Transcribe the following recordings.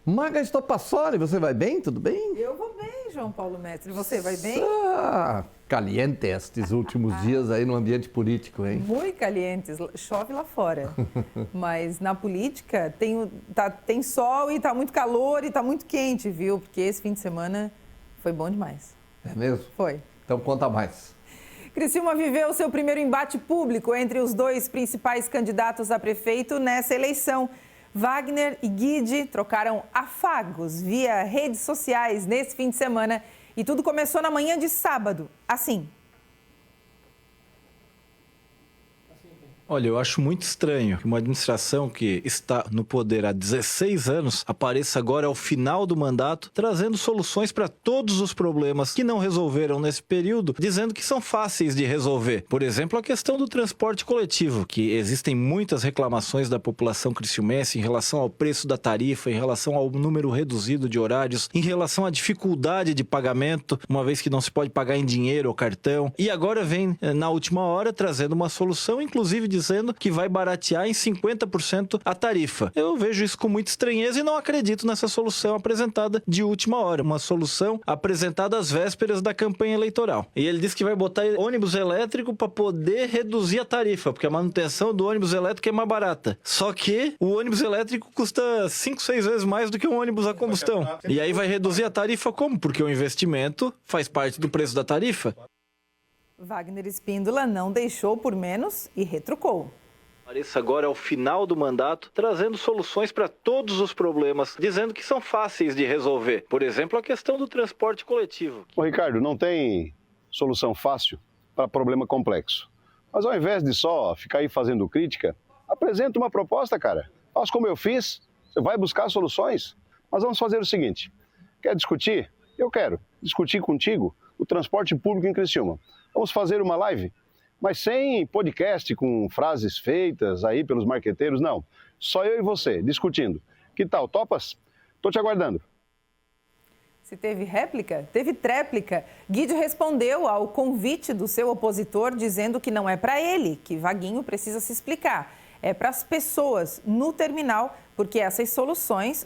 Maga Estopassoli, você vai bem? Tudo bem? Eu vou bem, João Paulo Mestre. Você vai bem? Caliente estes últimos dias aí no ambiente político, hein? Muito calientes. Chove lá fora. Mas na política tem sol e tá muito calor e tá muito quente, viu? Porque esse fim de semana foi bom demais. É mesmo? Foi. Então conta mais. Criciúma viveu seu primeiro embate público entre os dois principais candidatos a prefeito nessa eleição. Wagner e Guide trocaram afagos via redes sociais nesse fim de semana e tudo começou na manhã de sábado, assim. Olha, eu acho muito estranho que uma administração que está no poder há 16 anos apareça agora ao final do mandato trazendo soluções para todos os problemas que não resolveram nesse período, dizendo que são fáceis de resolver. Por exemplo, a questão do transporte coletivo, que existem muitas reclamações da população criciumense em relação ao preço da tarifa, em relação ao número reduzido de horários, em relação à dificuldade de pagamento, uma vez que não se pode pagar em dinheiro ou cartão. E agora vem, na última hora, trazendo uma solução, inclusive dizendo que vai baratear em 50% a tarifa. Eu vejo isso com muita estranheza e não acredito nessa solução apresentada de última hora. Uma solução apresentada às vésperas da campanha eleitoral. E ele disse que vai botar ônibus elétrico para poder reduzir a tarifa, porque a manutenção do ônibus elétrico é mais barata. Só que o ônibus elétrico custa 5, 6 vezes mais do que um ônibus a combustão. E aí vai reduzir a tarifa como? Porque o investimento faz parte do preço da tarifa. Wagner Espíndola não deixou por menos e retrucou. Apareça agora ao final do mandato, trazendo soluções para todos os problemas, dizendo que são fáceis de resolver. Por exemplo, a questão do transporte coletivo. Ô Ricardo, não tem solução fácil para problema complexo. Mas ao invés de só ficar aí fazendo crítica, apresenta uma proposta, cara. Faz como eu fiz, você vai buscar soluções. Mas vamos fazer o seguinte, quer discutir? Eu quero discutir contigo o transporte público em Criciúma. Vamos fazer uma live, mas sem podcast com frases feitas aí pelos marqueteiros, não. Só eu e você, discutindo. Que tal, topas? Tô te aguardando. Se teve réplica, teve tréplica. Guide respondeu ao convite do seu opositor, dizendo que não é para ele, que Vaguinho precisa se explicar. É para as pessoas no terminal, porque essas soluções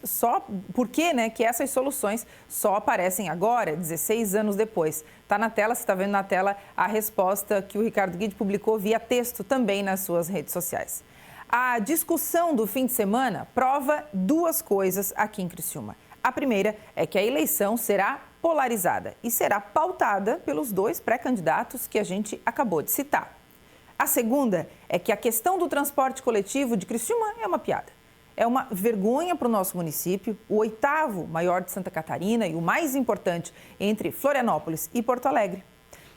que essas soluções só aparecem agora, 16 anos depois. Está na tela, você está vendo na tela a resposta que o Ricardo Guide publicou via texto também nas suas redes sociais. A discussão do fim de semana prova duas coisas aqui em Criciúma. A primeira é que a eleição será polarizada e será pautada pelos dois pré-candidatos que a gente acabou de citar. A segunda é que a questão do transporte coletivo de Criciúma é uma piada. É uma vergonha para o nosso município, o 8º maior de Santa Catarina e o mais importante entre Florianópolis e Porto Alegre.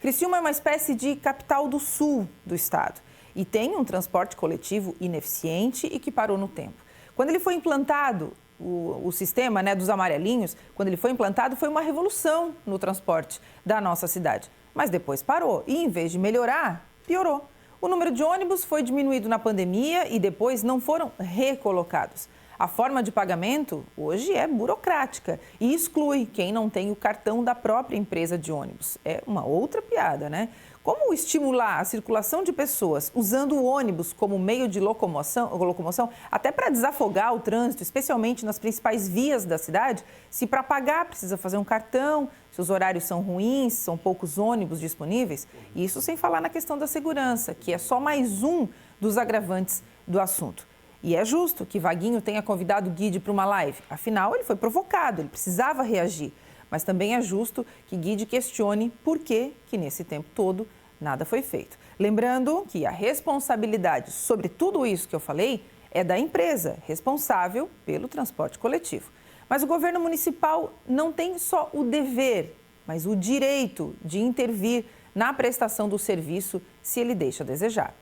Criciúma é uma espécie de capital do sul do estado e tem um transporte coletivo ineficiente e que parou no tempo. Quando ele foi implantado, o sistema dos amarelinhos, quando ele foi implantado, foi uma revolução no transporte da nossa cidade. Mas depois parou e, em vez de melhorar, piorou. O número de ônibus foi diminuído na pandemia e depois não foram recolocados. A forma de pagamento hoje é burocrática e exclui quem não tem o cartão da própria empresa de ônibus. É uma outra piada, né? Como estimular a circulação de pessoas usando o ônibus como meio de locomoção, até para desafogar o trânsito, especialmente nas principais vias da cidade, se para pagar precisa fazer um cartão, se os horários são ruins, são poucos ônibus disponíveis? Isso sem falar na questão da segurança, que é só mais um dos agravantes do assunto. E é justo que Vaguinho tenha convidado o Guide para uma live, afinal ele foi provocado, ele precisava reagir. Mas também é justo que Guide questione por que nesse tempo todo nada foi feito. Lembrando que a responsabilidade sobre tudo isso que eu falei é da empresa responsável pelo transporte coletivo. Mas o governo municipal não tem só o dever, mas o direito de intervir na prestação do serviço se ele deixa a desejar.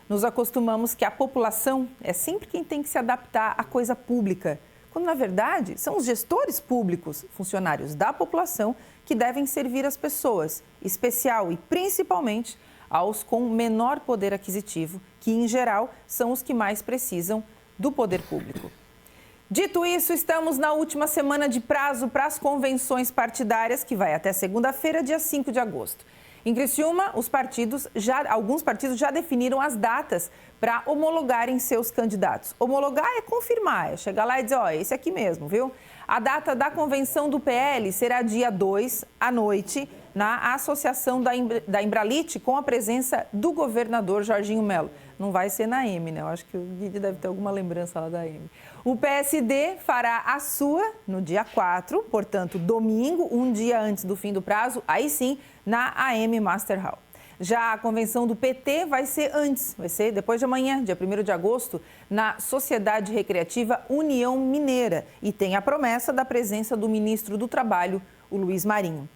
Nos acostumamos que a população é sempre quem tem que se adaptar à coisa pública, quando, na verdade, são os gestores públicos, funcionários da população, que devem servir as pessoas, especial e principalmente aos com menor poder aquisitivo, que, em geral, são os que mais precisam do poder público. Dito isso, estamos na última semana de prazo para as convenções partidárias, que vai até segunda-feira, dia 5 de agosto. Em Criciúma, alguns partidos já definiram as datas para homologarem seus candidatos. Homologar é confirmar, é chegar lá e dizer, ó, esse aqui mesmo, viu? A data da convenção do PL será dia 2, à noite, na associação da Embralite, com a presença do governador Jorginho Melo. Não vai ser na M, né? Eu acho que o Guide deve ter alguma lembrança lá da M. O PSD fará a sua no dia 4, portanto, domingo, um dia antes do fim do prazo, aí sim, na AM Master Hall. Já a convenção do PT vai ser antes, vai ser depois de amanhã, dia 1º de agosto, na Sociedade Recreativa União Mineira. E tem a promessa da presença do ministro do Trabalho, o Luiz Marinho.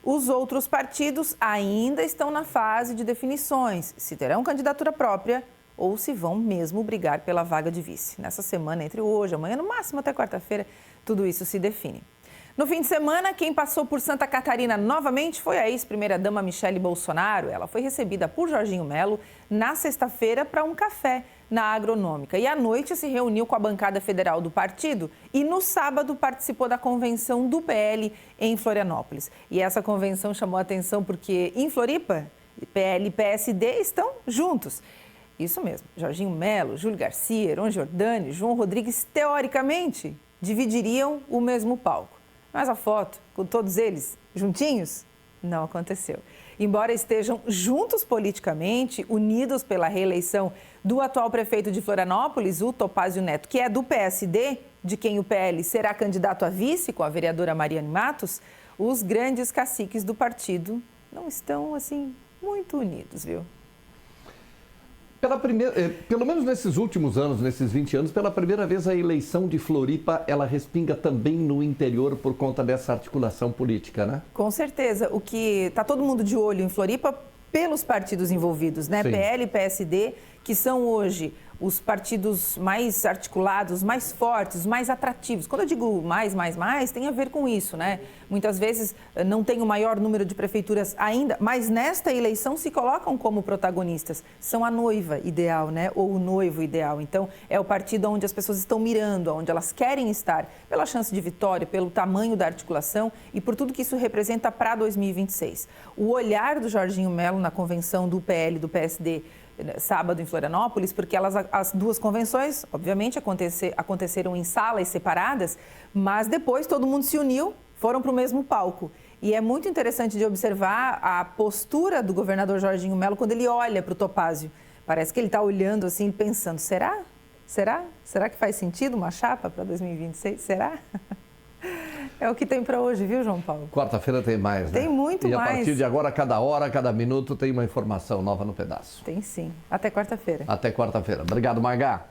Os outros partidos ainda estão na fase de definições, se terão candidatura própria ou se vão mesmo brigar pela vaga de vice. Nessa semana, entre hoje, amanhã, no máximo até quarta-feira, tudo isso se define. No fim de semana, quem passou por Santa Catarina novamente foi a ex-primeira-dama Michele Bolsonaro. Ela foi recebida por Jorginho Melo na sexta-feira para um café na Agronômica. E à noite se reuniu com a bancada federal do partido e no sábado participou da convenção do PL em Florianópolis. E essa convenção chamou a atenção porque em Floripa, PL e PSD estão juntos. Isso mesmo, Jorginho Melo, Júlio Garcia, Heron Giordani, João Rodrigues, teoricamente, dividiriam o mesmo palco. Mas a foto, com todos eles juntinhos, não aconteceu. Embora estejam juntos politicamente, unidos pela reeleição do atual prefeito de Florianópolis, o Topázio Neto, que é do PSD, de quem o PL será candidato a vice com a vereadora Mariane Matos, os grandes caciques do partido não estão, assim, muito unidos, viu? Pelo menos nesses últimos anos, nesses 20 anos, pela primeira vez a eleição de Floripa, ela respinga também no interior por conta dessa articulação política, né? Com certeza. O que está todo mundo de olho em Floripa pelos partidos envolvidos, né? Sim. PL e PSD, que são hoje os partidos mais articulados, mais fortes, mais atrativos. Quando eu digo mais, tem a ver com isso, né? Muitas vezes não tem o maior número de prefeituras ainda, mas nesta eleição se colocam como protagonistas. São a noiva ideal, né? Ou o noivo ideal. Então, é o partido onde as pessoas estão mirando, onde elas querem estar, pela chance de vitória, pelo tamanho da articulação e por tudo que isso representa para 2026. O olhar do Jorginho Melo na convenção do PL e do PSD sábado em Florianópolis, porque as duas convenções, obviamente, aconteceram em salas separadas, mas depois todo mundo se uniu, foram para o mesmo palco. E é muito interessante de observar a postura do governador Jorginho Melo quando ele olha para o Topázio. Parece que ele está olhando assim, pensando, será? Será que faz sentido uma chapa para 2026? Será? É o que tem para hoje, viu, João Paulo? Quarta-feira tem mais, né? Tem muito mais. E a partir de agora, cada hora, cada minuto, tem uma informação nova no pedaço. Tem sim. Até quarta-feira. Até quarta-feira. Obrigado, Margá.